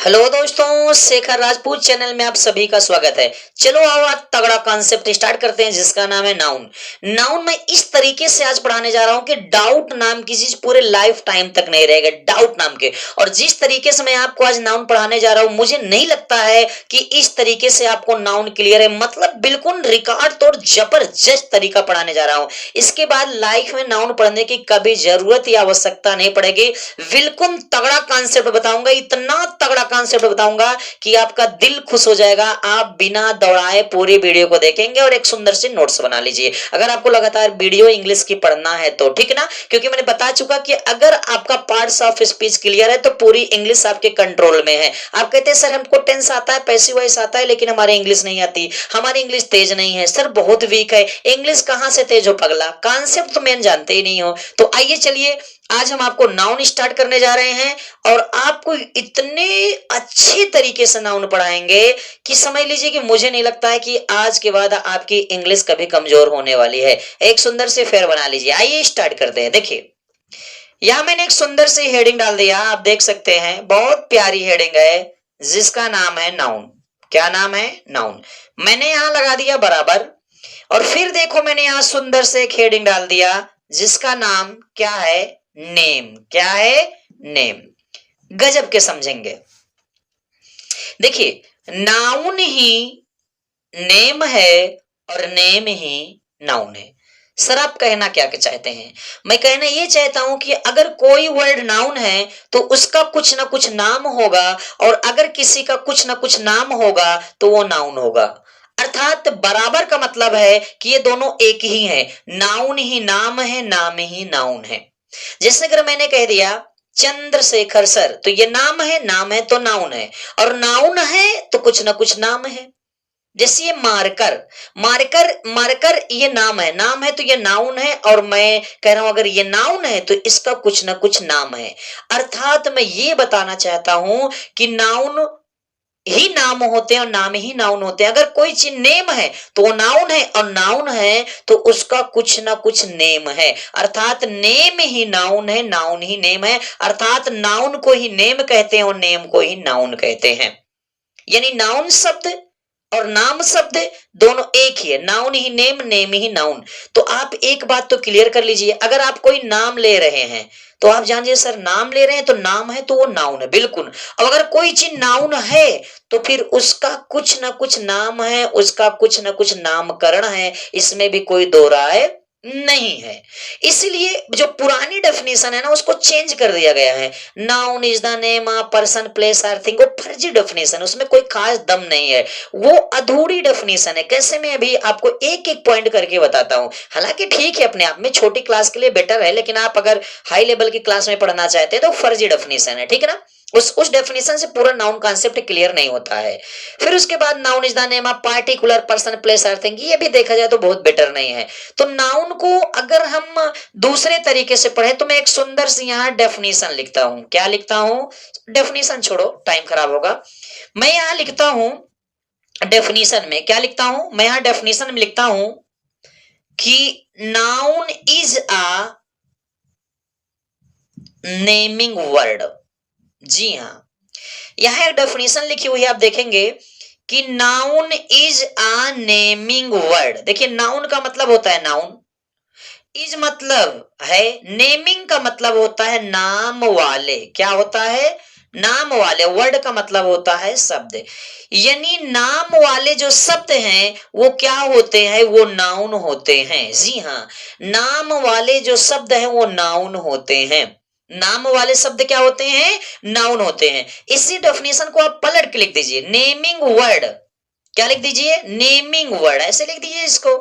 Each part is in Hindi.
हेलो दोस्तों, शेखर राजपूत चैनल में आप सभी का स्वागत है। चलो आओ आज तगड़ा कॉन्सेप्ट स्टार्ट करते हैं जिसका नाम है नाउन। नाउन मैं इस तरीके से आज पढ़ाने जा रहा हूं कि डाउट नाम की चीज पूरे लाइफ टाइम तक नहीं रहेगा, डाउट नाम के। और जिस तरीके से मैं आपको आज नाउन पढ़ाने जा रहा हूं, मुझे नहीं लगता है कि इस तरीके से आपको नाउन क्लियर है। मतलब बिल्कुल रिकॉर्ड तोड़ जबरदस्त तरीका पढ़ाने जा रहा हूं। इसके बाद लाइफ में नाउन पढ़ने की कभी जरूरत या आवश्यकता नहीं पड़ेगी। बिल्कुल तगड़ा कॉन्सेप्ट बताऊंगा, इतना तगड़ा कॉन्सेप्ट बताऊंगा कि आपका दिल खुश हो जाएगा। आप बिना दौड़ाए पूरी वीडियो को देखेंगे और एक सुंदर से नोट्स बना लीजिए अगर आपको लगातार वीडियो इंग्लिश की पढ़ना है तो, ठीक है ना। क्योंकि मैंने बता चुका कि अगर आपका पार्ट्स ऑफ स्पीच क्लियर है तो पूरी इंग्लिश आपके कंट्रोल में है। आप कहते हैं सर हमको टेंस आता है, पैसिव वॉइस आता है, लेकिन हमारी इंग्लिश नहीं आती, हमारी इंग्लिश तेज नहीं है सर, बहुत वीक है। इंग्लिश कहां से तेज हो पगला, कॉन्सेप्ट तो मेन जानते ही नहीं हो। तो आइए चलिए आज हम आपको नाउन स्टार्ट करने जा रहे हैं और आपको इतने अच्छे तरीके से नाउन पढ़ाएंगे कि समझ लीजिए कि मुझे नहीं लगता है कि आज के बाद आपकी इंग्लिश कभी कमजोर होने वाली है। एक सुंदर से फेयर बना लीजिए। आइए स्टार्ट करते हैं। देखिए यहां मैंने एक सुंदर सी हेडिंग डाल दिया, आप देख सकते हैं, बहुत प्यारी हेडिंग है जिसका नाम है नाउन। क्या नाम है? नाउन। मैंने यहां लगा दिया बराबर और फिर देखो मैंने यहां सुंदर से एक हेडिंग डाल दिया जिसका नाम क्या है? नेम। क्या है? नेम। गजब के समझेंगे। देखिए नाउन ही नेम है और नेम ही नाउन है। सर आप कहना क्या चाहते हैं? मैं कहना ये चाहता हूं कि अगर कोई वर्ड नाउन है तो उसका कुछ ना कुछ नाम होगा, और अगर किसी का कुछ ना कुछ नाम होगा तो वो नाउन होगा। अर्थात बराबर का मतलब है कि ये दोनों एक ही है। नाउन ही नाम है, नाम ही नाउन है। जैसे अगर मैंने कह दिया चंद्रशेखर सर, तो ये नाम है तो नाउन है, और नाउन है तो कुछ ना कुछ नाम है। जैसे ये मार्कर, मार्कर मार्कर ये नाम है तो ये नाउन है, और मैं कह रहा हूं अगर ये नाउन है तो इसका कुछ ना कुछ नाम है। अर्थात मैं ये बताना चाहता हूं कि नाउन ही नाम होते हैं और नाम ही नाउन होते हैं। अगर कोई चीज नेम है तो वो नाउन है, और नाउन है तो उसका कुछ ना कुछ नेम है। अर्थात नेम ही नाउन है, नाउन ही नेम है। अर्थात नाउन को ही नेम कहते हैं और नेम को ही नाउन कहते हैं। यानी नाउन शब्द और नाम शब्द दोनों एक ही है। नाउन ही नेम, नेम ही नाउन। तो आप एक बात तो क्लियर कर लीजिए, अगर आप कोई नाम ले रहे हैं तो आप जानिए सर नाम ले रहे हैं तो नाम है तो वो नाउन है, बिल्कुल। अब अगर कोई चीज नाउन है तो फिर उसका कुछ ना कुछ नाम है, उसका कुछ ना कुछ नामकरण है, इसमें भी कोई दो राय नहीं है। इसलिए जो पुरानी डेफिनेशन है ना उसको चेंज कर दिया गया है। Noun is the name of person place और थिंग। वो फर्जी डेफिनेशन, उसमें कोई खास दम नहीं है, वो अधूरी डेफिनेशन है। कैसे? मैं अभी आपको एक एक पॉइंट करके बताता हूं। हालांकि ठीक है अपने आप में छोटी क्लास के लिए बेटर है, लेकिन आप अगर हाई लेवल की क्लास में पढ़ना चाहते हैं तो फर्जी डेफिनेशन है, ठीक है ना। उस डेफिनेशन से पूरा नाउन कॉन्सेप्ट क्लियर नहीं होता है। फिर उसके बाद noun is the name of particular person place और थिंग, ये भी देखा जाए तो बहुत बेटर नहीं है। तो नाउन को अगर हम दूसरे तरीके से पढ़े तो मैं एक सुंदर सी यहां डेफिनेशन लिखता हूं। क्या लिखता हूं? डेफिनेशन छोड़ो, टाइम खराब होगा। मैं यहां लिखता हूं डेफिनेशन में, क्या लिखता हूं मैं यहां डेफिनेशन में लिखता हूं कि noun is a naming word. जी हां, यहां एक डेफिनेशन लिखी हुई है, आप देखेंगे कि noun is a naming word. देखिए नाउन का मतलब होता है नाउन, इज मतलब है, नेमिंग का मतलब होता है नाम वाले। क्या होता है? नाम वाले। वर्ड का मतलब होता है शब्द। यानी नाम वाले जो शब्द हैं वो क्या होते हैं? वो नाउन होते हैं। जी हाँ, नाम वाले जो शब्द हैं वो नाउन होते हैं। नाम वाले शब्द क्या होते हैं? नाउन होते हैं। इसी डेफिनेशन को आप पलट के लिख दीजिए, नेमिंग वर्ड। क्या लिख दीजिए? Naming word. ऐसे लिख दीजिए इसको,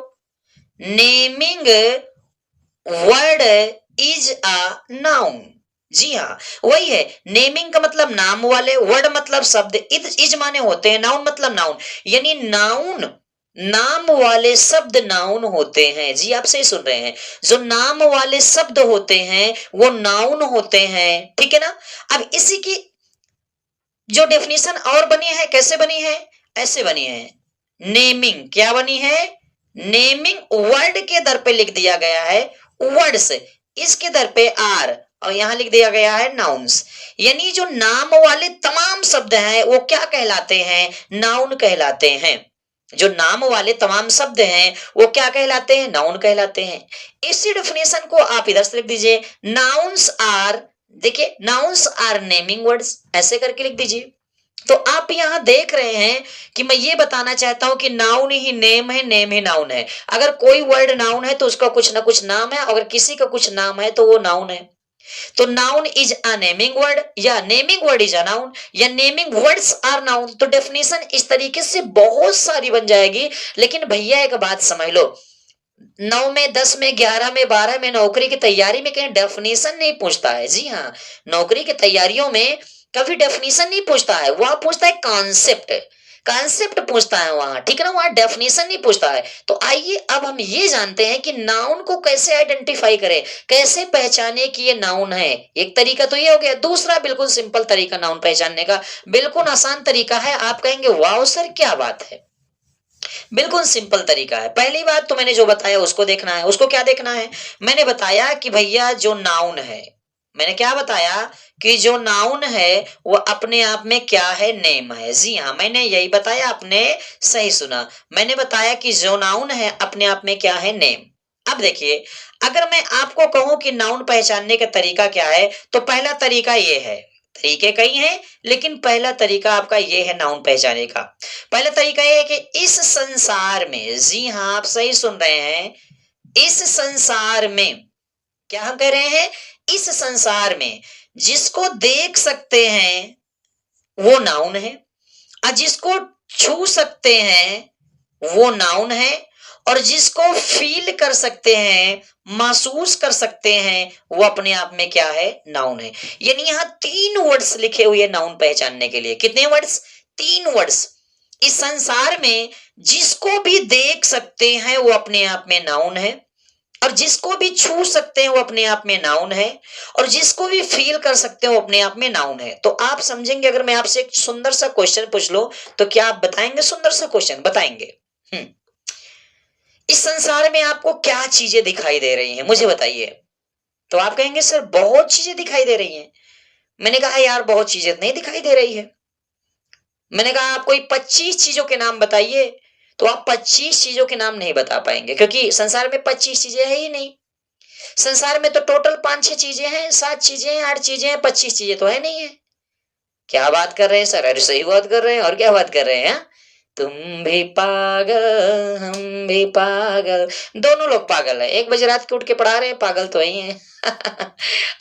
naming word is a noun. जी हाँ, वही है। नेमिंग का मतलब नाम वाले, वर्ड मतलब शब्द, इज माने होते हैं, नाउन मतलब नाउन। यानी नाउन, नाम वाले शब्द नाउन होते हैं। जी आप सही सुन रहे हैं, जो नाम वाले शब्द होते हैं वो नाउन होते हैं, ठीक है ना। अब इसी की जो डेफिनेशन और बनी है, कैसे बनी है? ऐसे बनी है। नेमिंग क्या बनी है? नेमिंग वर्ड के दर पे लिख दिया गया है, वर्ड्स, इसके दर पे आर, और यहां लिख दिया गया है नाउन्स, यानी जो नाम वाले तमाम शब्द हैं वो क्या कहलाते हैं, नाउन कहलाते हैं। जो नाम वाले तमाम शब्द हैं वो क्या कहलाते हैं, नाउन कहलाते हैं। इसी डेफिनेशन को आप इधर से लिख दीजिए, नाउन्स आर, देखिए नाउन्स आर नेमिंग वर्ड्स, ऐसे करके लिख दीजिए। तो आप यहां देख रहे हैं कि मैं ये बताना चाहता हूं कि नाउन ही नेम है, नेम ही नाउन है। अगर कोई वर्ड नाउन है तो उसका कुछ ना कुछ नाम है, अगर किसी का कुछ नाम है तो वो नाउन है। तो noun is a naming word या naming word is a noun या नेमिंग वर्ड्स आर नाउन। तो डेफिनेशन इस तरीके से बहुत सारी बन जाएगी। लेकिन भैया एक बात समझ लो, 9 में 10 में 11 में 12 में नौकरी की तैयारी में कहीं डेफिनेशन नहीं पूछता है। जी हाँ, नौकरी की तैयारियों में कभी डेफिनेशन नहीं पूछता है, वहां पूछता है कॉन्सेप्ट, कॉन्सेप्ट पूछता है वहां, ठीक है ना, वहां डेफिनेशन नहीं पूछता है। तो आइए अब हम ये जानते हैं कि नाउन को कैसे आइडेंटिफाई करें, कैसे पहचाने कि ये नाउन है। एक तरीका तो ये हो गया, दूसरा बिल्कुल सिंपल तरीका नाउन पहचानने का, बिल्कुल आसान तरीका है। आप कहेंगे वाह सर क्या बात है, बिल्कुल सिंपल तरीका है। पहली बात तो मैंने जो बताया उसको देखना है। उसको क्या देखना है, मैंने बताया कि भैया जो नाउन है, मैंने क्या बताया कि जो नाउन है वो अपने आप में क्या है, नेम है। जी हाँ, मैंने यही बताया, आपने सही सुना। मैंने बताया कि जो नाउन है अपने आप में क्या है, नेम। अब देखिए, अगर मैं आपको कहूं कि नाउन पहचानने का तरीका क्या है, तो पहला तरीका ये है, तरीके कई हैं लेकिन पहला तरीका आपका ये है नाउन पहचाने का। पहला तरीका ये है कि इस संसार में, जी हाँ आप सही सुन रहे हैं, इस संसार में, क्या हम कह रहे हैं, इस संसार में जिसको देख सकते हैं वो नाउन है, और जिसको छू सकते हैं वो नाउन है, और जिसको फील कर सकते हैं, महसूस कर सकते हैं, वो अपने आप में क्या है, नाउन है। यानी यहां 3 वर्ड्स लिखे हुए नाउन पहचानने के लिए। कितने वर्ड्स, 3 वर्ड्स। इस संसार में जिसको भी देख सकते हैं वो अपने आप में नाउन है, और जिसको भी छू सकते हैं वो अपने आप में नाउन है, और जिसको भी फील कर सकते हैं वो अपने आप में नाउन है। तो आप समझेंगे, अगर मैं आपसे एक सुंदर सा क्वेश्चन पूछ लो तो क्या आप बताएंगे, सुंदर सा क्वेश्चन बताएंगे। इस संसार में आपको क्या चीजें दिखाई दे रही हैं, मुझे बताइए। तो आप कहेंगे सर बहुत चीजें दिखाई दे रही हैं। मैंने कहा यार बहुत चीजें नहीं दिखाई दे रही है। मैंने कहा आप कोई 25 चीजों के नाम बताइए, तो आप 25 चीजों के नाम नहीं बता पाएंगे, क्योंकि संसार में 25 चीजें है ही नहीं। संसार में तो टोटल 5-6 चीजें हैं, 7 चीजें हैं, 8 चीजें हैं, 25 चीजें तो है नहीं है। क्या बात कर रहे हैं सर, अरे सही बात कर रहे हैं, और क्या बात कर रहे हैं, हाँ? तुम भी पागल हम भी पागल, दोनों लोग पागल है। 1 बजे रात के उठ के पढ़ा रहे हैं, पागल तो ही है।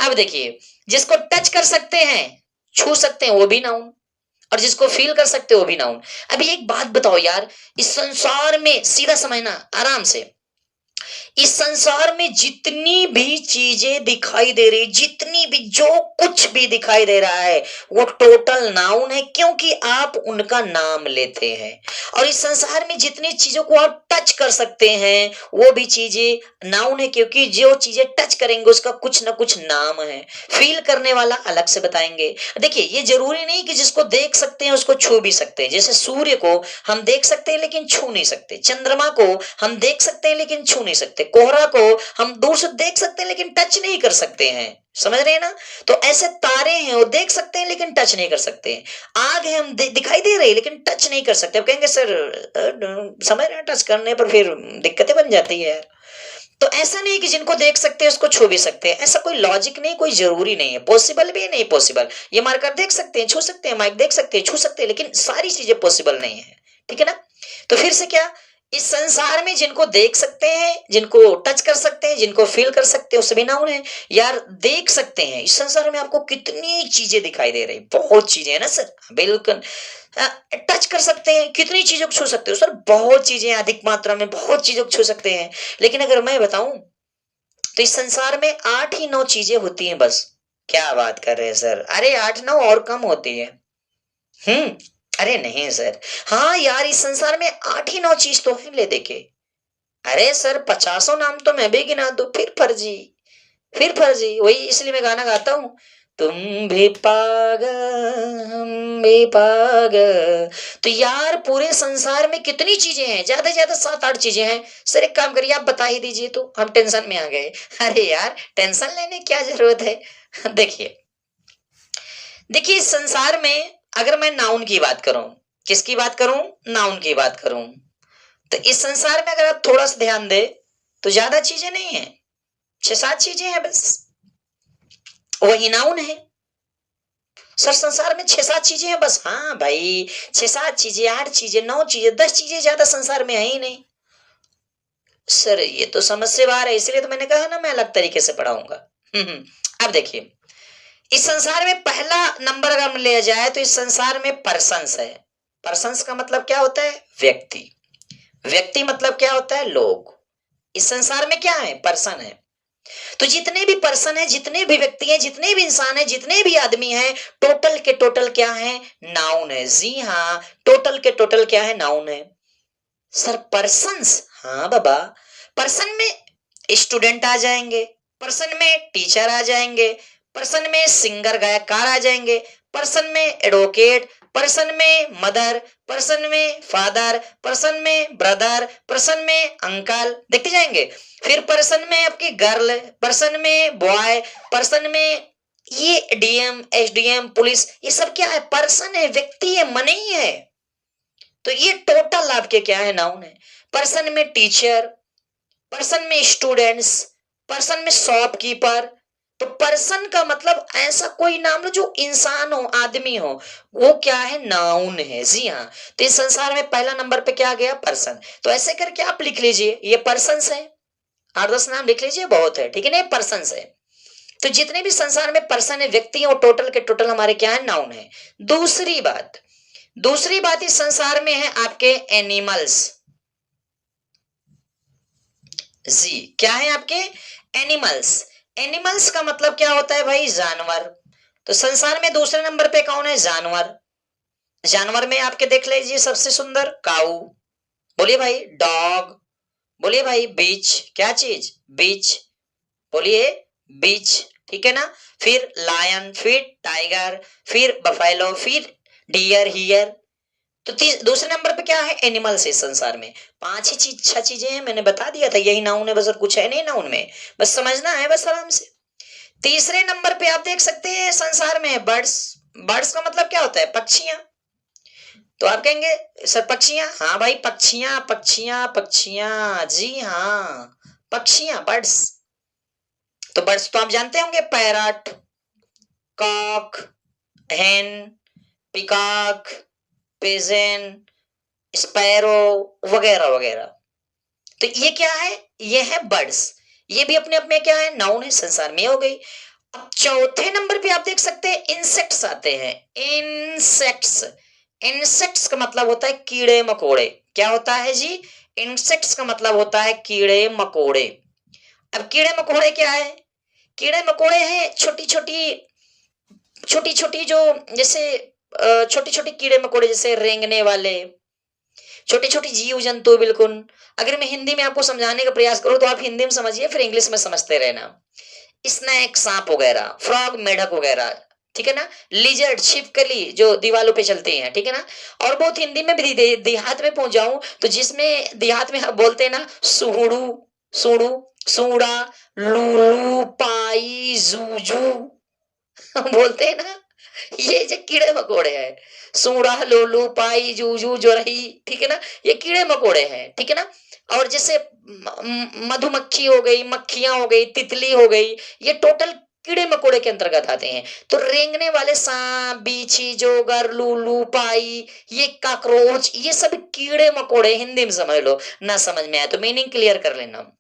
अब देखिए, जिसको टच कर सकते हैं, छू सकते हैं, वो भी नाउन, और जिसको फील कर सकते हो वो भी नाउन। अभी एक बात बताओ यार, इस संसार में, सीधा समझना आराम से, इस संसार में जितनी भी चीजें दिखाई दे रही, जितनी भी, जो कुछ भी दिखाई दे रहा है वो टोटल नाउन है, क्योंकि आप उनका नाम लेते हैं। और इस संसार में जितनी चीजों को आप टच कर सकते हैं वो भी चीजें नाउन है, क्योंकि जो चीजें टच करेंगे उसका कुछ ना कुछ नाम है। फील करने वाला अलग से बताएंगे। देखिए, ये जरूरी नहीं कि जिसको देख सकते हैं उसको छू भी सकते हैं। जैसे सूर्य को हम देख सकते हैं लेकिन छू नहीं सकते, चंद्रमा को हम देख सकते हैं लेकिन छू नहीं सकते, कोहरा को हम दूर से देख सकते हैं लेकिन टच नहीं कर सकते हैं। समझ रहे हैं ना? तो ऐसे तारे हैं, वो देख सकते हैं लेकिन टच नहीं कर सकते हैं। आग है, हम दिखाई दे रही है लेकिन टच नहीं कर सकते। अब कहेंगे सर समझ रहे हैं, टच करने पर फिर दिक्कतें बन जाती है यार। तो ऐसा नहीं कि जिनको देख सकते हैं उसको छू भी सकते हैं, ऐसा कोई लॉजिक नहीं, कोई जरूरी नहीं है, पॉसिबल भी नहीं पॉसिबल। ये मार्कर देख सकते हैं, छू सकते हैं, माइक देख सकते हैं, छू सकते हैं, लेकिन सारी चीजें पॉसिबल नहीं है। ठीक है ना? तो फिर से क्या, इस संसार में जिनको देख सकते हैं, जिनको टच कर सकते हैं, जिनको फील कर सकते हैं, वो सभी नाउन है। यार देख सकते हैं, इस संसार में आपको कितनी चीजें दिखाई दे रही, बहुत चीजें है ना सर, बिल्कुल। टच कर सकते हैं, कितनी चीजों को छू सकते हो सर, बहुत चीजें, अधिक मात्रा में बहुत चीजों को छू सकते हैं। लेकिन अगर मैं बताऊं तो इस संसार में 8 ही 9 चीजें होती हैं बस। क्या बात कर रहे हैं सर, अरे 8-9 और कम होती है। हम्म, अरे नहीं सर, हाँ यार इस संसार में 8 ही 9 चीज तो है, ले देखे। अरे सर 50 नाम तो मैं भी गिना दूं, फिर फर्जी, फिर फर्जी। वही इसलिए मैं गाना गाता हूँ, तुम भी पागल हम भी पागल। तो यार पूरे संसार में कितनी चीजें हैं, ज्यादा से ज्यादा 7-8 चीजें हैं। सर एक काम करिए, आप बता ही दीजिए तो हम टेंशन में आ गए। अरे यार टेंशन लेने की क्या जरूरत है। देखिए देखिए इस संसार में अगर मैं नाउन की बात करूं, किसकी बात करूं, नाउन की बात करूं, तो इस संसार में अगर आप थोड़ा सा ध्यान दे तो ज्यादा चीजें नहीं है, 6-7 चीजें हैं बस, वही नाउन है। सर संसार में 6-7 चीजें हैं बस। हाँ भाई 6-7 चीजें, 8 चीजें, 9 चीजें, 10 चीजें, ज्यादा संसार में है ही नहीं। सर ये तो समझ से बाहर है, इसलिए तो मैंने कहा ना मैं अलग तरीके से पढ़ाऊंगा। अब देखिए इस संसार में पहला नंबर अगर लिया जाए तो इस संसार में पर्सन्स है। पर्सन्स का मतलब क्या होता है, व्यक्ति। व्यक्ति मतलब क्या होता है, लोग। इस संसार में क्या है, पर्सन है। तो जितने भी पर्सन है, जितने भी व्यक्ति हैं, जितने भी इंसान है, जितने भी आदमी हैं, टोटल के टोटल क्या है, नाउन है। जी हाँ टोटल के टोटल क्या है, नाउन है। सर पर्सन्स, हाँ बाबा, पर्सन में स्टूडेंट आ जाएंगे, पर्सन में टीचर आ जाएंगे, पर्सन में सिंगर गायककार आ जाएंगे, पर्सन में एडवोकेट, पर्सन में मदर, पर्सन में फादर, पर्सन में ब्रदर, पर्सन में अंकल, देखते जाएंगे। फिर पर्सन में आपकी गर्ल, पर्सन में बॉय, पर्सन में ये डीएम एसडीएम पुलिस, ये सब क्या है, पर्सन है, व्यक्ति है, मन ही है। तो ये टोटल आपके क्या है, नाउन है। पर्सन में टीचर, पर्सन में स्टूडेंट्स, पर्सन में शॉपकीपर। तो पर्सन का मतलब ऐसा कोई नाम लो जो इंसान हो, आदमी हो, वो क्या है, नाउन है। जी हाँ तो इस संसार में पहला नंबर पे क्या आ गया, पर्सन। तो ऐसे करके आप लिख लीजिए ये पर्सन है, 8-10 नाम लिख लीजिए, बहुत है, ठीक है ना, ये पर्सन है। तो जितने भी संसार में पर्सन है, व्यक्ति है, वो टोटल के टोटल हमारे क्या है, नाउन है। दूसरी बात इस संसार में है आपके एनिमल्स। जी क्या है आपके, एनिमल्स। एनिमल्स का मतलब क्या होता है भाई, जानवर। तो संसार में दूसरे नंबर पे कौन है, जानवर। जानवर में आपके देख लीजिए सबसे सुंदर काऊ, बोलिए भाई डॉग, बोलिए भाई बीच, क्या चीज, बीच, बोलिए बीच, ठीक है ना। फिर लायन, फिर टाइगर, फिर बफेलो, फिर डियर, हियर। तो दूसरे नंबर पे क्या है, एनिमल्स है संसार में। 5 ही चीज, 6 चीजें हैं, मैंने बता दिया था यही नाउन है बस, और कुछ है नहीं नाउन में, बस समझना है बस आराम से। तीसरे नंबर पे आप देख सकते हैं संसार में बर्ड्स। बर्ड्स का मतलब क्या होता है, पक्षियां। तो आप कहेंगे सर पक्षियां, हाँ भाई पक्षियां, पक्षियां, पक्षियां, जी हाँ पक्षियां, बर्ड्स। तो बर्ड्स तो आप जानते होंगे, पैरट, कॉक, हेन, पिकॉक, पिजन, स्पैरो, वगैरह वगैरह। तो ये क्या है, ये है बर्ड्स। ये भी अपने अपने क्या है, नाउन है, संसार में हो गई। अब चौथे नंबर पे आप देख सकते हैं इंसेक्ट्स आते हैं। इंसेक्ट्स, इंसेक्ट्स का मतलब होता है कीड़े मकोड़े। क्या होता है जी, इंसेक्ट्स का मतलब होता है कीड़े मकोड़े। अब कीड़े मकोड़े क्या है, कीड़े मकोड़े हैं छोटी छोटी, छोटी छोटी जो, जैसे छोटी छोटी कीड़े मकोड़े, जैसे रेंगने वाले छोटे छोटे जीव जंतु, बिल्कुल। अगर मैं हिंदी में आपको समझाने का प्रयास करूं तो आप हिंदी में समझिए, फिर इंग्लिश में समझते रहना। स्नैक, सांप वगैरह, फ्रॉग, मेढक वगैरह, ठीक है ना। लिजर्ड, छिपकली जो दीवालों पे चलते हैं, ठीक है ना। और बहुत हिंदी में भी देहात में पहुंच जाऊं तो जिसमें देहात में बोलते हैं ना, सुहुड़ू, सुड़ू, सूड़ा, लूलू, पाई, जूजू, बोलते हैं ना, ये जो कीड़े मकोड़े हैं, सूड़ा, लोलू, पाई, जूजू, जोरही, ठीक है ना, ये कीड़े मकोड़े हैं, ठीक है ना। और जैसे मधुमक्खी हो गई, मक्खियां हो गई, तितली हो गई, ये टोटल कीड़े मकोड़े के अंतर्गत आते हैं। तो रेंगने वाले सांप, बीछी, जोगर, लूलू, पाई, ये काकरोच, ये सब कीड़े मकोड़े, हिंदी में समझ लो, ना समझ में आए तो मीनिंग क्लियर कर लेना।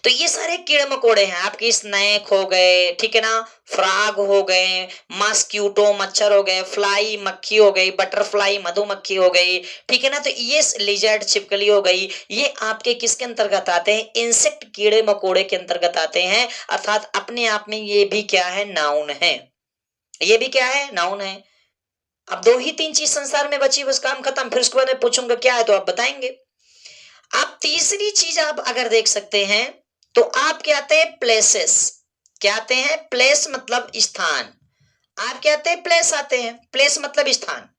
तो ये सारे कीड़े मकोड़े हैं आपके, स्नैक हो गए, ठीक है ना, फ्रॉग हो गए, मस्क्यूटो, मच्छर हो गए, फ्लाई, मक्खी हो गई, बटरफ्लाई, मधुमक्खी हो गई, ठीक है ना। तो ये लिजर्ड, छिपकली हो गई, ये आपके किसके अंतर्गत आते हैं, इंसेक्ट, कीड़े मकोड़े के अंतर्गत आते हैं। अर्थात अपने आप में ये भी क्या है, नाउन है। ये भी क्या है, नाउन है। अब 2 ही 3 चीज संसार में बची, बस काम खत्म। फिर उसके बाद मैं पूछूंगा क्या है तो आप बताएंगे। आप तीसरी चीज आप अगर देख सकते हैं तो आप क्या आते हैं, प्लेसेस। क्या आते हैं, प्लेस मतलब स्थान। आप क्या आते हैं, प्लेस आते हैं, प्लेस मतलब स्थान।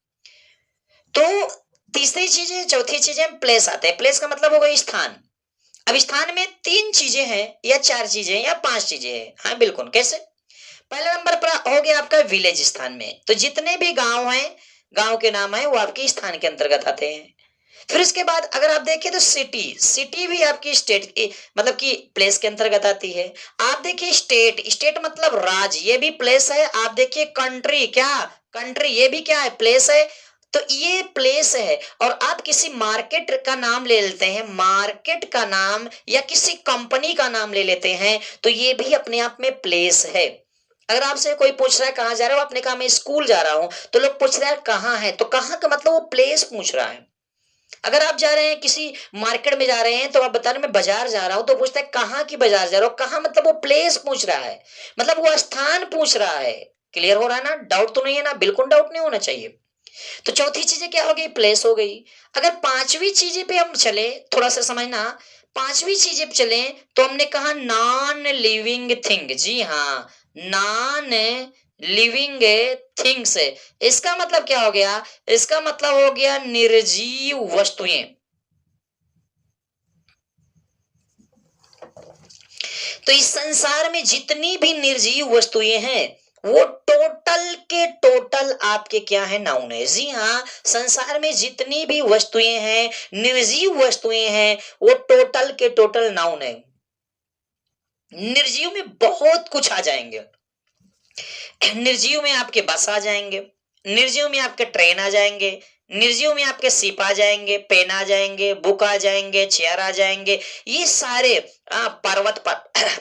तो तीसरी चीज है, चौथी चीज है, प्लेस आते हैं, प्लेस का मतलब होगा स्थान। अब स्थान में तीन चीजें हैं या चार चीजें हैं या पांच चीजें हैं, हाँ बिल्कुल, कैसे? पहले नंबर पर हो गया आपका विलेज, स्थान में तो जितने भी गांव हैं, गांव के नाम है वो आपके स्थान के अंतर्गत आते हैं। फिर इसके बाद अगर आप देखें तो सिटी, सिटी भी आपकी स्टेट की मतलब कि प्लेस के अंतर्गत आती है। आप देखिए स्टेट, स्टेट मतलब राज्य, ये भी प्लेस है। आप देखिए कंट्री, क्या कंट्री, ये भी क्या है, प्लेस है। तो ये प्लेस है। और आप किसी मार्केट का नाम ले लेते हैं, मार्केट का नाम या किसी कंपनी का नाम ले लेते हैं, तो ये भी अपने आप में प्लेस है। अगर आपसे कोई पूछ रहा है कहाँ जा रहे हो, आपने कहा मैं स्कूल जा रहा हूं, तो लोग पूछ रहे हैं कहाँ है, तो कहाँ का मतलब वो प्लेस पूछ रहा है। अगर आप जा रहे हैं किसी मार्केट में जा रहे हैं, तो आप बता रहे हैं मैं बाजार जा रहा हूं, तो पूछता है कहाँ की बाजार जा रहा हो, कहाँ मतलब वो प्लेस पूछ रहा है, मतलब वो स्थान पूछ रहा है। क्लियर हो रहा है ना? डाउट तो नहीं है ना? बिल्कुल डाउट नहीं होना चाहिए। तो चौथी चीजें क्या हो गई, प्लेस हो गई। अगर पांचवी चीजें पे हम चले, थोड़ा सा समझना, पांचवी चीजें पे चले, तो हमने कहा नॉन लिविंग थिंग। जी हाँ, नॉन लिविंग थिंग्स। इसका मतलब क्या हो गया, इसका मतलब हो गया निर्जीव वस्तुएं। तो इस संसार में जितनी भी निर्जीव वस्तुएं हैं, वो टोटल के टोटल आपके क्या है, नाउन है। जी हाँ, संसार में जितनी भी वस्तुएं हैं, निर्जीव वस्तुएं हैं, वो टोटल के टोटल नाउन है। निर्जीव में बहुत कुछ आ जाएंगे। निर्जीव में आपके बस आ जाएंगे, निर्जीव में आपके ट्रेन आ जाएंगे, निर्जीव में आपके सिप आ जाएंगे, पेन आ जाएंगे, बुक आ जाएंगे, चेयर आ जाएंगे, ये सारे पर्वत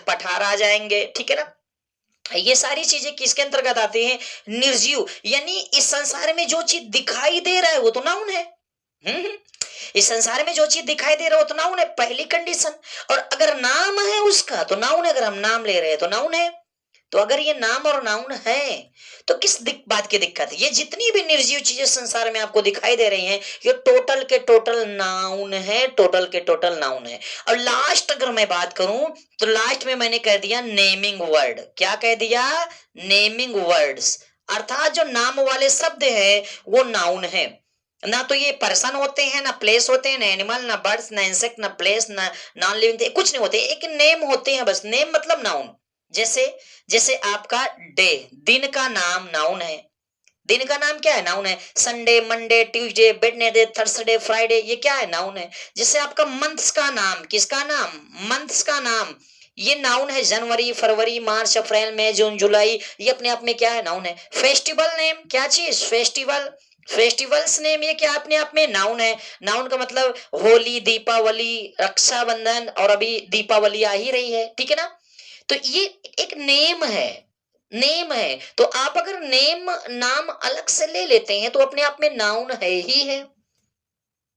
पठार आ जाएंगे, ठीक है ना? ये सारी चीजें किसके अंतर्गत आती हैं, निर्जीव। यानी इस संसार में जो चीज दिखाई दे रहा है वो तो नाउन है। हम्म। इस संसार में जो चीज दिखाई दे रहा है वो तो नाउन है, पहली कंडीशन। और अगर नाम है उसका तो नाउन है, अगर हम नाम ले रहे हैं तो नाउन है। तो अगर ये नाम और नाउन है, तो किस बात की दिक्कत है? ये जितनी भी निर्जीव चीजें संसार में आपको दिखाई दे रही हैं, ये टोटल के टोटल नाउन है, टोटल के टोटल नाउन है। और लास्ट अगर मैं बात करूं, तो लास्ट में मैंने कह दिया नेमिंग वर्ड। क्या कह दिया? Naming words. अर्थात जो नाम वाले शब्द है वो नाउन है। ना तो ये पर्सन होते हैं, ना प्लेस होते हैं, ना एनिमल, ना बर्ड्स, ना इंसेक्ट, ना प्लेस, ना नॉन लिविंग, कुछ नहीं होते, एक नेम होते हैं बस। नेम मतलब नाउन। जैसे जैसे आपका डे, दिन का नाम नाउन है। दिन का नाम क्या है, नाउन है। Sunday, Monday, Tuesday, Wednesday, Thursday, Friday, ये क्या है, नाउन है। जैसे आपका मंथ्स का नाम, किसका नाम, मंथ्स का नाम, ये नाउन है। जनवरी, फरवरी, मार्च, अप्रैल, मई, जून, जुलाई, ये अपने आप में क्या है, नाउन है। फेस्टिवल नेम, क्या चीज, फेस्टिवल, फेस्टिवल्स नेम, ये क्या अपने आप में नाउन है। नाउन का मतलब होली, दीपावली, रक्षाबंधन, और अभी दीपावली आ ही रही है, ठीक है ना? तो ये एक नेम है, नेम है। तो आप अगर नेम नाम अलग से ले लेते हैं तो अपने आप में नाउन है ही है।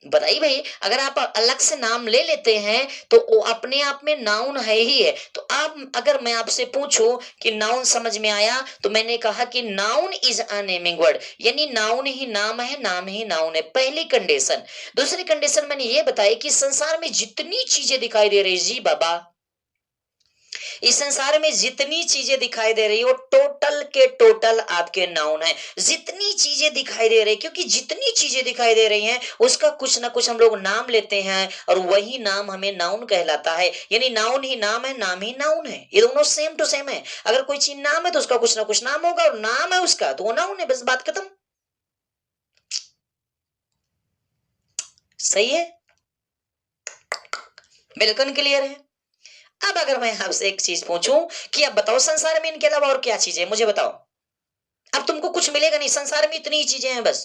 बताइए भाई, अगर आप अलग से नाम ले लेते हैं तो वो अपने आप में नाउन है ही है। तो आप, अगर मैं आपसे पूछूं कि नाउन समझ में आया, तो मैंने कहा कि noun is a naming word, यानी नाउन ही नाम है, नाम ही नाउन है, पहली कंडीशन। दूसरी कंडीशन मैंने ये बताई कि संसार में जितनी चीजें दिखाई दे रही, जी बाबा, इस संसार में जितनी चीजें दिखाई दे रही है वो टोटल के टोटल आपके नाउन है। जितनी चीजें दिखाई दे रही, क्योंकि जितनी चीजें दिखाई दे रही हैं उसका कुछ ना कुछ हम लोग नाम लेते हैं, और वही नाम हमें नाउन कहलाता है। यानी नाउन ही नाम है, नाम ही नाउन है, ये दोनों सेम टू सेम है। अगर कोई चीज नाम है तो उसका कुछ ना कुछ नाम होगा, और नाम है उसका तो वो नाउन है, बस बात खत्म। सही है, बिल्कुल क्लियर है। अब अगर मैं आपसे एक चीज पूछूं कि अब बताओ संसार में इनके अलावा और क्या चीजें, मुझे बताओ। अब तुमको कुछ मिलेगा नहीं, संसार में इतनी ही चीजें हैं बस।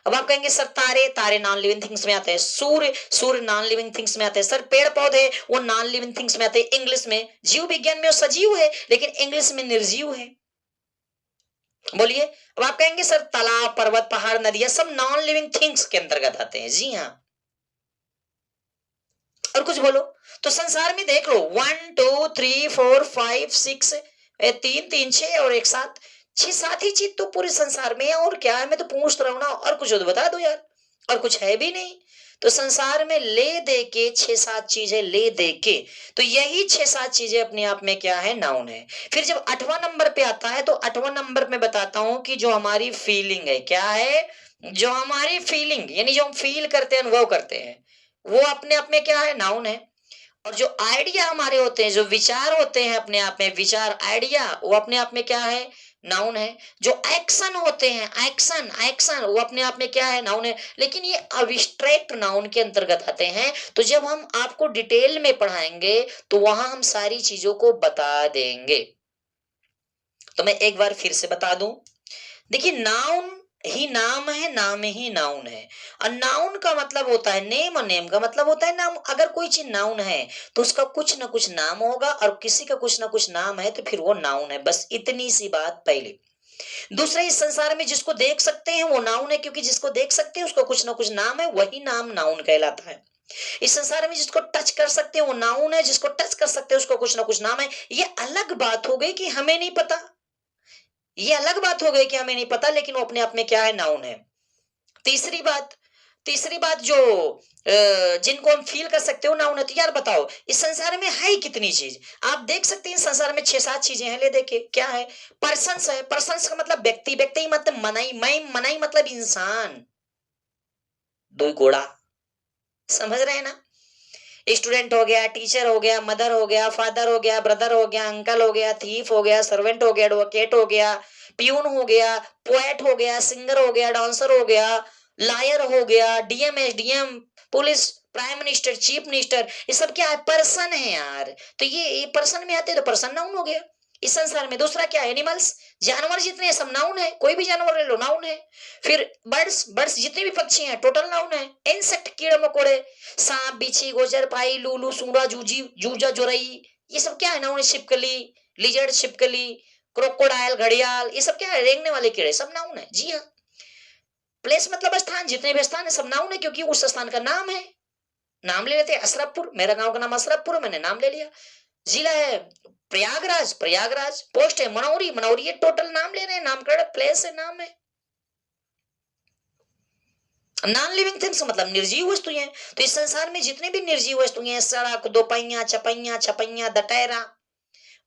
अब आप कहेंगे सर तारे, तारे नॉन लिविंग थिंग्स में आते हैं। सूर्य, सूर्य नॉन लिविंग थिंग्स में आते हैं। सर पेड़ पौधे, वो नॉन लिविंग थिंग्स में आते हैं। इंग्लिश में जीव विज्ञान में वो सजीव है, लेकिन इंग्लिश में निर्जीव है। बोलिए। अब आप कहेंगे सर तालाब, पर्वत, पहाड़, नदियां सब नॉन लिविंग थिंग्स के अंतर्गत आते हैं। जी हाँ। और कुछ बोलो। तो संसार में देख लो, 1 2 3 4 5 6, तीन तीन छह और एक सात, छह सात ही चीज तो पूरे संसार में है। और क्या है, मैं तो पूछ रहा हूं ना, और कुछ हो तो बता दो यार। और कुछ है भी नहीं। तो संसार में ले दे के 6-7 चीजें ले दे के, तो यही 6-7 चीजें अपने आप में क्या है, नाउन है। फिर जब 8वां नंबर पे आता है, तो 8वां नंबर में बताता हूं कि जो हमारी फीलिंग है, क्या है, जो हमारी फीलिंग यानी जो हम फील करते हैं, अनुभव करते हैं, वो अपने आप में क्या है, नाउन है। और जो आइडिया हमारे होते हैं, जो विचार होते हैं अपने आप में, विचार आइडिया, वो अपने आप में क्या है, नाउन है। जो एक्शन होते हैं, एक्शन एक्शन, वो अपने आप में क्या है, नाउन है। लेकिन ये अब्स्ट्रैक्ट नाउन के अंतर्गत आते हैं। तो जब हम आपको डिटेल में पढ़ाएंगे, तो वहां हम सारी चीजों को बता देंगे। तो मैं एक बार फिर से बता दूं, देखिए, नाउन ही नाम है, नाम ही नाउन है। और नाउन का मतलब होता है नेम, और नेम का मतलब होता है नाम। अगर कोई चीज नाउन है, तो उसका कुछ ना कुछ नाम होगा, और किसी का कुछ ना कुछ नाम है, तो फिर वो नाउन है। बस इतनी सी बात पहले। दूसरा, इस संसार में जिसको देख सकते हैं वो नाउन है, क्योंकि जिसको देख सकते हैं उसका कुछ ना कुछ नाम है, वही नाम नाउन कहलाता है। इस संसार में जिसको टच कर सकते हैं वो नाउन है, जिसको टच कर सकते हैं उसका कुछ ना कुछ नाम है। ये अलग बात हो गई कि हमें नहीं पता, ये अलग बात हो गई कि हमें नहीं पता, लेकिन वो अपने आप में क्या है, नाउन है। तीसरी बात, तीसरी बात, जो जिनको हम फील कर सकते हो, नाउन है। तो यार बताओ, इस संसार में है कितनी चीज, आप देख सकते हैं। इस संसार में 6-7 चीजें हैं, ले देखे क्या है, पर्सन्स है। पर्सन्स का मतलब व्यक्ति, व्यक्ति मतलब मनाई, मनाई मतलब इंसान, दो घोड़ा, समझ रहे हैं ना। स्टूडेंट हो गया, टीचर हो गया, मदर हो गया, फादर हो गया, ब्रदर हो गया, अंकल हो गया, थीफ हो गया, सर्वेंट हो गया, एडवोकेट हो गया, प्यून हो गया, पोएट हो गया, सिंगर हो गया, डांसर हो गया, लायर हो गया, DM, SDM, police, prime minister, chief minister, ये सब क्या है, पर्सन है यार। तो ये पर्सन में आते हैं, तो पर्सन नाउन हो गया इस संसार में। दूसरा क्या है, एनिमल्स, जानवर जितने हैं सब नाउन है, कोई भी जानवर ले लो, नाउन है। फिर बर्ड्स, बर्ड्स जितने भी पक्षी हैं टोटल नाउन है। इंसेक्ट, कीड़े मकोड़े, सांप, बिच्छी, गोजर, पाई, लूलू, सूंडा, जूजी, जूजा, जोरई, ये सब क्या है, नाउन है। छिपकली, लिजर्ड, छिपकली, क्रोकोडाइल, घड़ियाल, ये सब क्या है, रेंगने वाले कीड़े, सब नाउन है। जी हाँ। प्लेस मतलब स्थान, जितने भी स्थान है सब नाउन है, क्योंकि उस स्थान का नाम है। नाम ले लेते हैं, अशरफपुर, मेरा गांव का नाम अशरफपुर है, मैंने नाम ले लिया। जिला है प्रयागराज, प्रयागराज। पोस्ट है मनौरी, मनौरी, ये टोटल नाम ले रहे हैं, नामकरण, प्लेस है, नाम है। नॉन लिविंग थिंग्स मतलब निर्जीव वस्तुएं। तो इस संसार में जितने भी निर्जीव वस्तुएं, सड़क, दोपहिया, चपहिया, छपहिया, दटैरा,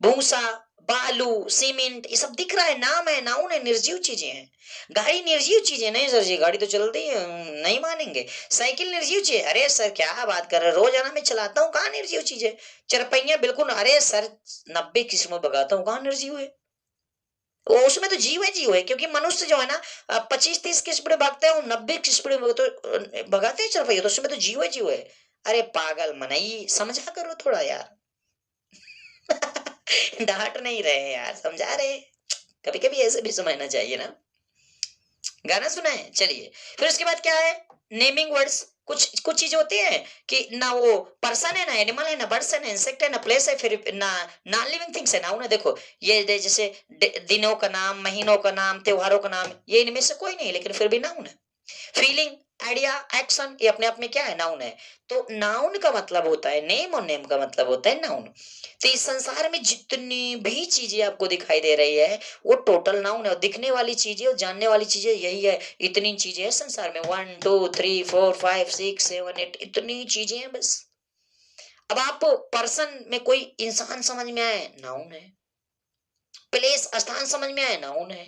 भूसा, बालू, सीमेंट, ये सब दिख रहा है, नाम है, नाउन है, निर्जीव चीजें हैं। गाड़ी निर्जीव चीजें नहीं सर जी, गाड़ी तो चलती है, नहीं मानेंगे। साइकिल निर्जीव चीज, अरे सर क्या बात कर रहे हैं, रोजाना मैं चलाता हूँ, कहाँ निर्जीव चीज है। चरपहिया बिल्कुल, अरे सर 90 किस्मों भगाता हूँ, कहाँ निर्जीव है। वो उसमें तो जीव है, जीव है, क्योंकि मनुष्य जो है ना 25-30 की स्पीड भागते हैं, 90 की स्पीड में तो भगाते हैं चरपहिया, तो उसमें तो जीव है, जीव है। अरे पागल मनाई, समझा करो थोड़ा यार। डांट नहीं रहे यार, समझा रहे। कभी कभी ऐसे भी समझना चाहिए ना। गाना सुना है, चलिए। फिर उसके बाद क्या है, नेमिंग वर्ड्स। कुछ कुछ चीज होती है कि ना वो पर्सन है, ना एनिमल है, ना बर्ड्स है, ना इंसेक्ट है, ना प्लेस है, फिर ना नॉन लिविंग थिंग्स है, नाउन है। देखो ये जैसे दिनों का नाम, महीनों का नाम, त्योहारों का नाम, ये इनमें से कोई नहीं, लेकिन फिर भी नाउन है। फीलिंग, आइडिया, एक्शन, ये अपने आप में क्या है, नाउन है। तो नाउन का मतलब होता है नेम, और नेम का मतलब होता है नाउन। तो इस संसार में जितनी भी चीजें आपको दिखाई दे रही है, वो टोटल नाउन है। और दिखने वाली चीजें और जानने वाली चीजें यही है, इतनी चीजें हैं संसार में, 1 2 3 4 5 6 7 8, इतनी चीजें हैं बस। अब आप पर्सन में कोई इंसान समझ में आए, नाउन है। प्लेस, स्थान समझ में आए, नाउन है।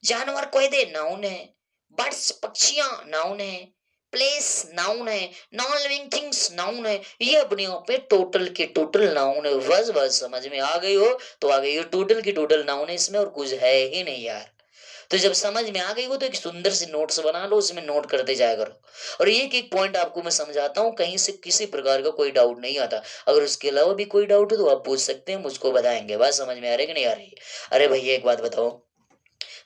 जानवर कोई दे, नाउन है। बर्ड्स, पक्षियां, नाउन है। प्लेस, नाउन है। नॉन लिविंग थिंग्स, नाउन है। ये अपने आप में टोटल के टोटल नाउन है। बस बस समझ में आ गई हो तो आ गई हो, टोटल की टोटल नाउन है, इसमें और कुछ है ही नहीं यार। तो जब समझ में आ गई हो तो एक सुंदर सी नोट्स बना लो, उसमें नोट करते जाया करो। और एक एक पॉइंट आपको मैं समझाता हूँ, कहीं से किसी प्रकार का कोई डाउट नहीं आता। अगर उसके अलावा भी कोई डाउट हो तो आप पूछ सकते हैं, मुझको बताएंगे। बात समझ में आ रही कि नहीं आ रही। अरे भैया एक बात बताओ,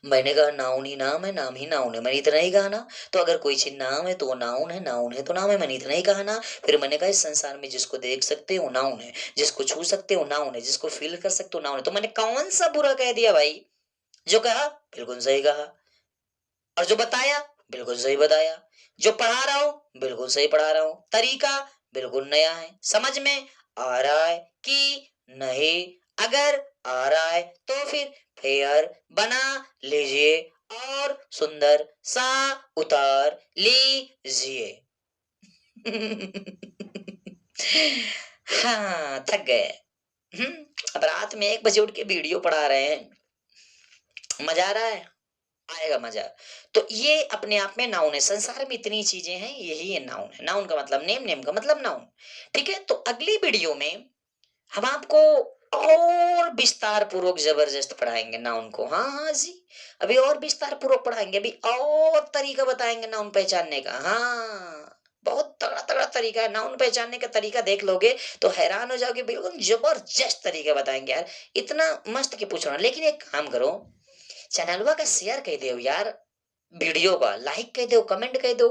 मैंने कहा नाउन ही नाम है, नाम ही नाउन है, मैंने इतना ही कहा ना। तो अगर कोई चीज नाम है तो वो नाउन है, नाउन है तो नाम है, मैंने इतना ही कहा ना। फिर मैंने कहा इस संसार में जिसको देख सकते हो नाउन है, जिसको छू सकते हो नाउन है, जिसको फील कर सकते हो नाउन है। तो मैंने कौन सा बुरा कह दिया भाई, जो कहा बिल्कुल सही कहा, और जो बताया बिल्कुल सही बताया, जो पढ़ा रहा हूं बिल्कुल सही पढ़ा रहा हूं, तरीका बिल्कुल नया है। समझ में आ रहा है कि नहीं, अगर आ रहा है तो फिर बना लीजिए और सुंदर सा उतार लीजिए। हाँ, थक गए। अब रात में 1 बजे उठ के वीडियो पढ़ा रहे हैं। मजा आ रहा है? आएगा मजा। तो ये अपने आप में नाउन है। संसार में इतनी चीजें हैं, यही ये नाउन है। नाउन का मतलब नेम, नेम का मतलब नाउन। ठीक है, तो अगली वीडियो में हम आपको और विस्तार पूर्वक जबरदस्त पढ़ाएंगे नाउन को। हाँ हाँ जी, अभी और विस्तार पूर्वक पढ़ाएंगे, अभी और तरीका बताएंगे नाउन पहचानने का। हाँ, बहुत तगड़ा तगड़ा तरीका है। नाउन पहचानने का तरीका देख लोगे तो हैरान हो जाओगे। बिल्कुल जबरदस्त तरीका बताएंगे यार, इतना मस्त के पूछ रहा हूँ। लेकिन एक काम करो, चैनलवा का शेयर कह दो यार, वीडियो का लाइक कह दो, कमेंट कह दो।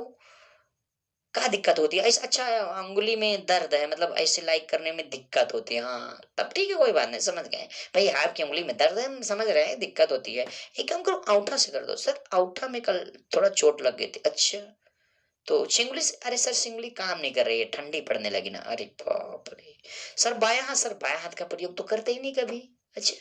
क्या दिक्कत होती है ऐसा? अच्छा, अंगुली में दर्द है मतलब ऐसे लाइक करने में दिक्कत होती है, हाँ तब ठीक है, कोई बात नहीं, समझ गए भाई। आपकी अंगुली में दर्द है, हम समझ रहे हैं, दिक्कत होती है। एक काम करो, अंगूठा से कर दो। सर अंगूठा में कल थोड़ा चोट लग गई थी। अच्छा, तो चिंगली से? अरे सर चिंगली काम नहीं कर रही है, ठंडी पड़ने लगी ना। अरे बाप रे। सर बायां हाथ, सर बायां हाथ का प्रयोग तो करते ही नहीं कभी। अच्छा,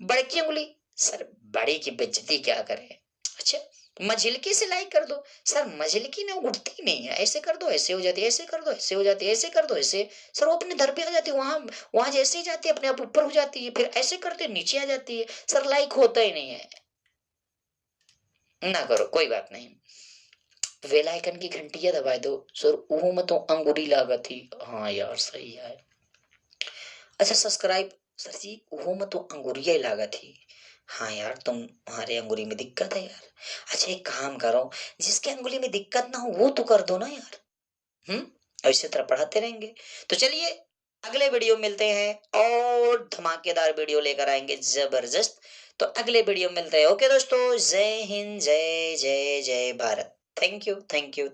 बड़की उंगली? सर बड़ी की बेइज्जती क्या करें। अच्छा, मझिलकी से लाइक कर दो। सर मझिलकी ना उठती नहीं है, ऐसे कर दो ऐसे हो जाती है, ऐसे कर दो ऐसे हो जाती है, ऐसे कर दो ऐसे। सर वो अपने दर पे आ जाती है, वहां वहां जैसे ही जाती है अपने आप ऊपर हो जाती है, फिर ऐसे करते नीचे आ जाती है। सर लाइक होता ही नहीं है। ना करो, कोई बात नहीं। बेल आइकन की घंटियां दबा दो। सर वो में तो अंगूरी लागत थी। हाँ यार सही है। अच्छा सब्सक्राइब। सर जी वो में तो अंगूरिया ही लागत थी। हाँ यार तुम्हारे अंगूरी में दिक्कत है यार। अच्छा एक काम करो, जिसके अंगुली में दिक्कत ना हो वो तो कर दो ना यार। और इसी तरह पढ़ाते रहेंगे। तो चलिए अगले वीडियो मिलते हैं, और धमाकेदार वीडियो लेकर आएंगे जबरदस्त। तो अगले वीडियो मिलते हैं। ओके दोस्तों, जय हिंद, जय जय जय Bharat. Thank you, thank you.